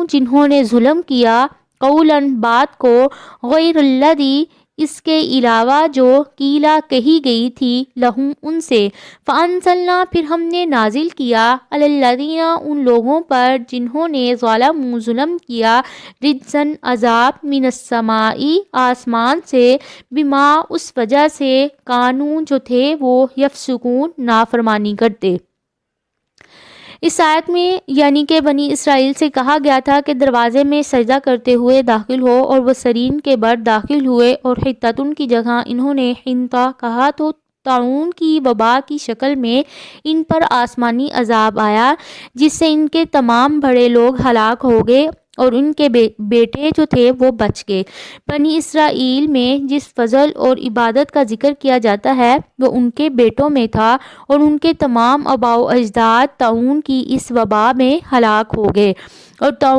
جنہوں نے ظلم کیا، قولاً بات کو، غیر الذی اس کے علاوہ جو قیلا کہی گئی تھی، لہم ان سے، فانزلنا پھر ہم نے نازل کیا، علی الذین ان لوگوں پر جنہوں نے ظلموا ظلم کیا، رجزاً عذاب، من السماء آسمان سے، بما اس وجہ سے، کانوا جو تھے وہ، یفسقون نافرمانی کرتے۔ اس آیت میں یعنی کہ بنی اسرائیل سے کہا گیا تھا کہ دروازے میں سجدہ کرتے ہوئے داخل ہو، اور وہ سرین کے بعد داخل ہوئے، اور حطتن کی جگہ انہوں نے حنطہ کہا، تو طاعون کی وبا کی شکل میں ان پر آسمانی عذاب آیا، جس سے ان کے تمام بڑے لوگ ہلاک ہو گئے، اور ان کے بیٹے جو تھے وہ بچ گئے۔ بنی اسرائیل میں جس فضل اور عبادت کا ذکر کیا جاتا ہے وہ ان کے بیٹوں میں تھا، اور ان کے تمام آباء و اجداد طاعون کی اس وبا میں ہلاک ہو گئے، اور طاعون